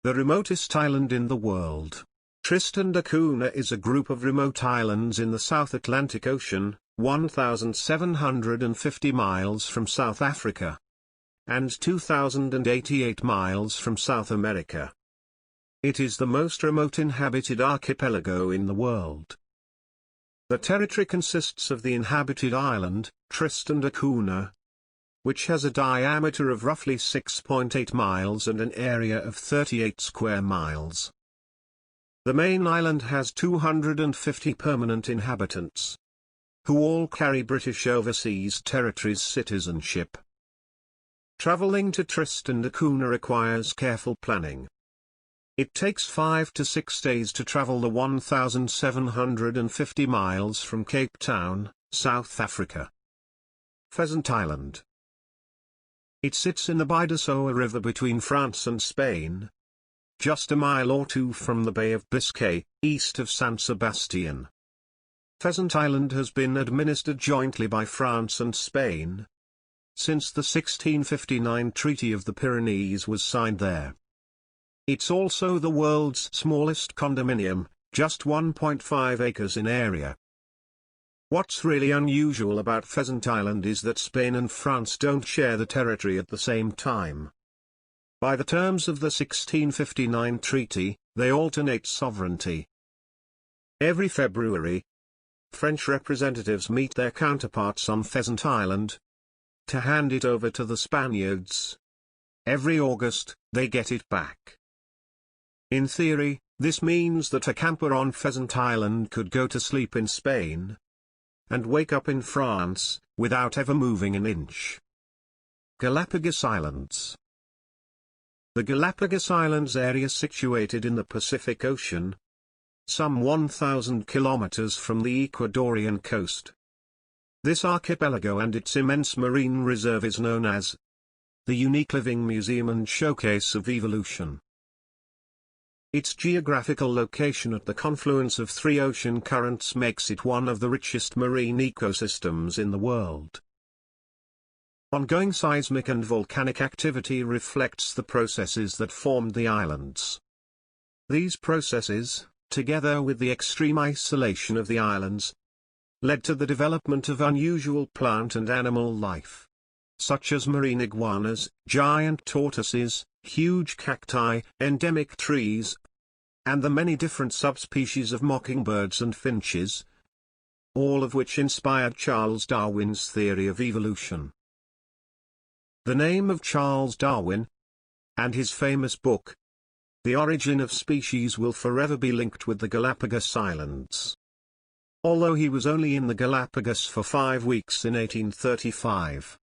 The remotest island in the world. Tristan da Cunha is a group of remote islands in the South Atlantic Ocean, 1,750 miles from South Africa, and 2,088 miles from South America. It is the most remote inhabited archipelago in the world. The territory consists of the inhabited island, Tristan da Cunha, which has a diameter of roughly 6.8 miles and an area of 38 square miles. The main island has 250 permanent inhabitants, who all carry British Overseas Territories citizenship. Traveling to Tristan da Cunha requires careful planning. It takes 5 to 6 days to travel the 1,750 miles from Cape Town, South Africa. Pheasant Island. It sits in the Bidassoa River between France and Spain, just a mile or two from the Bay of Biscay, east of San Sebastian. Pheasant Island has been administered jointly by France and Spain since the 1659 Treaty of the Pyrenees was signed there. It's also the world's smallest condominium, just 1.5 acres in area. What's really unusual about Pheasant Island is that Spain and France don't share the territory at the same time. By the terms of the 1659 treaty, they alternate sovereignty. Every February, French representatives meet their counterparts on Pheasant Island to hand it over to the Spaniards. Every August, they get it back. In theory, this means that a camper on Pheasant Island could go to sleep in Spain and wake up in France, without ever moving an inch. Galapagos Islands. The Galapagos Islands area situated in the Pacific Ocean, some 1,000 kilometers from the Ecuadorian coast. This archipelago and its immense marine reserve is known as the unique living museum and showcase of evolution. Its geographical location at the confluence of 3 ocean currents makes it one of the richest marine ecosystems in the world. Ongoing seismic and volcanic activity reflects the processes that formed the islands. These processes, together with the extreme isolation of the islands, led to the development of unusual plant and animal life, such as marine iguanas, giant tortoises, huge cacti, endemic trees, and the many different subspecies of mockingbirds and finches, all of which inspired Charles Darwin's theory of evolution. The name of Charles Darwin, and his famous book, The Origin of Species, will forever be linked with the Galapagos Islands. Although he was only in the Galapagos for 5 weeks in 1835.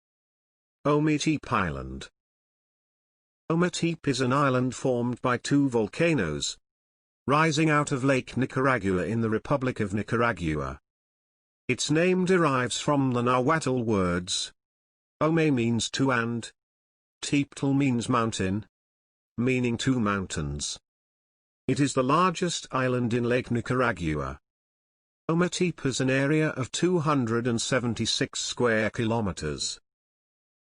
Ometepe Island. Ometepe is an island formed by 2 volcanoes, rising out of Lake Nicaragua in the Republic of Nicaragua. Its name derives from the Nahuatl words. Ome means 2 and Tepetl means mountain, meaning 2 mountains. It is the largest island in Lake Nicaragua. Ometepe has an area of 276 square kilometers.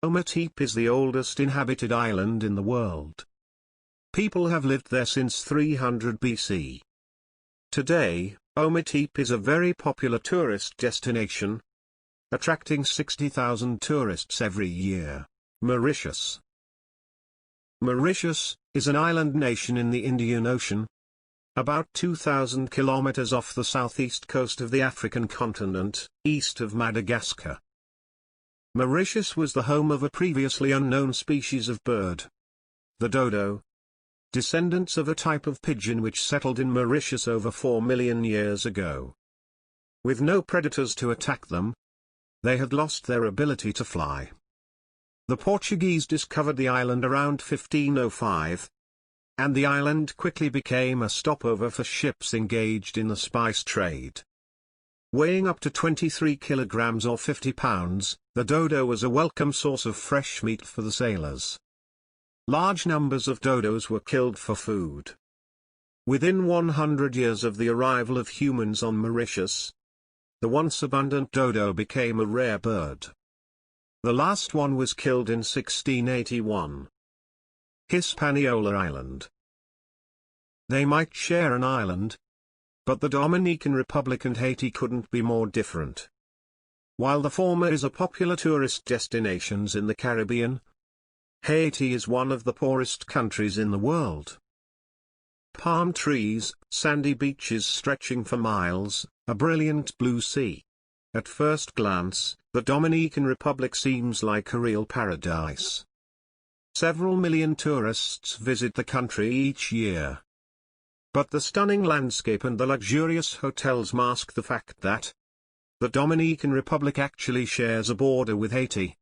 Ometepe is the oldest inhabited island in the world. People have lived there since 300 BC. Today, Ometepe is a very popular tourist destination, attracting 60,000 tourists every year. Mauritius. Mauritius is an island nation in the Indian Ocean, about 2,000 kilometers off the southeast coast of the African continent, east of Madagascar. Mauritius was the home of a previously unknown species of bird, the dodo, descendants of a type of pigeon which settled in Mauritius over 4 million years ago. With no predators to attack them, they had lost their ability to fly. The Portuguese discovered the island around 1505, and the island quickly became a stopover for ships engaged in the spice trade. Weighing up to 23 kilograms or 50 pounds, the dodo was a welcome source of fresh meat for the sailors. Large numbers of dodos were killed for food. Within 100 years of the arrival of humans on Mauritius, the once abundant dodo became a rare bird. The last one was killed in 1681. Hispaniola Island. They might share an island, but the Dominican Republic and Haiti couldn't be more different. While the former is a popular tourist destination in the Caribbean, Haiti is one of the poorest countries in the world. Palm trees, sandy beaches stretching for miles, a brilliant blue sea. At first glance, the Dominican Republic seems like a real paradise. Several million tourists visit the country each year. But the stunning landscape and the luxurious hotels mask the fact that the Dominican Republic actually shares a border with Haiti,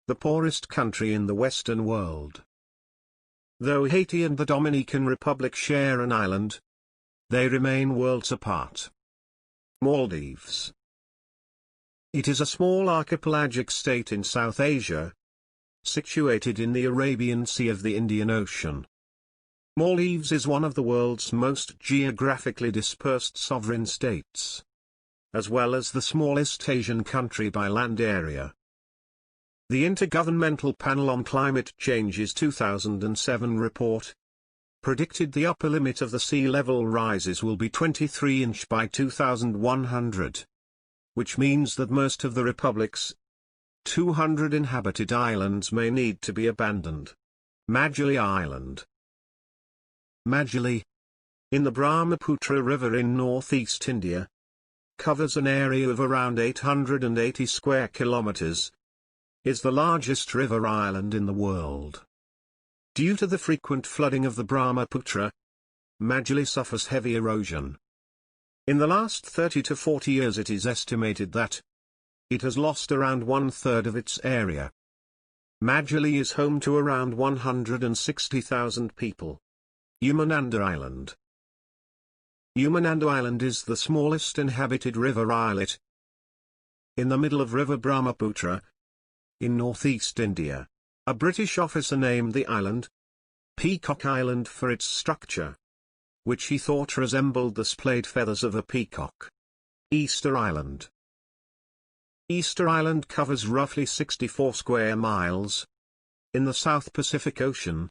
the poorest country in the Western world. Though Haiti and the Dominican Republic share an island, they remain worlds apart. Maldives. It is a small archipelagic state in South Asia, situated in the Arabian Sea of the Indian Ocean. Maldives is one of the world's most geographically dispersed sovereign states, as well as the smallest Asian country by land area. The Intergovernmental Panel on Climate Change's 2007 report predicted the upper limit of the sea level rises will be 23 inches by 2100, which means that most of the Republic's 200 inhabited islands may need to be abandoned. Majuli Island. Majuli, in the Brahmaputra River in northeast India, covers an area of around 880 square kilometers, is the largest river island in the world. Due to the frequent flooding of the Brahmaputra, Majuli suffers heavy erosion. In the last 30 to 40 years it is estimated that it has lost around one-third of its area. Majuli is home to around 160,000 people. Umananda Island. Umananda Island is the smallest inhabited river islet in the middle of River Brahmaputra, in northeast India. A British officer named the island Peacock Island for its structure, which he thought resembled the splayed feathers of a peacock. Easter Island. Easter Island covers roughly 64 square miles in the South Pacific Ocean,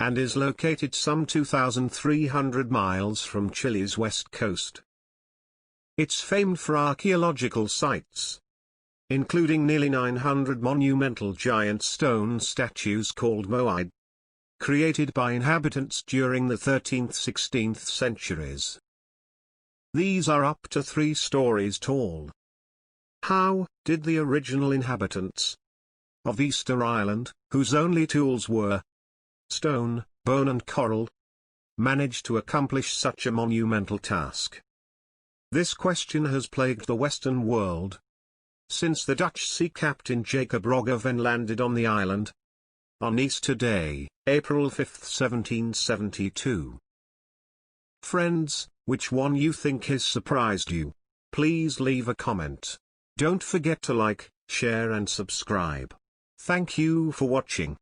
and is located some 2,300 miles from Chile's west coast. It's famed for archaeological sites, including nearly 900 monumental giant stone statues called moai, created by inhabitants during the 13th–16th centuries. These are up to 3 stories tall. How did the original inhabitants of Easter Island, whose only tools were stone, bone and coral, manage to accomplish such a monumental task? This question has plagued the Western world since the Dutch sea captain Jacob Roggeveen landed on the island on Easter Day, April 5, 1772. Friends, which one you think has surprised you? Please leave a comment. Don't forget to like, share and subscribe. Thank you for watching.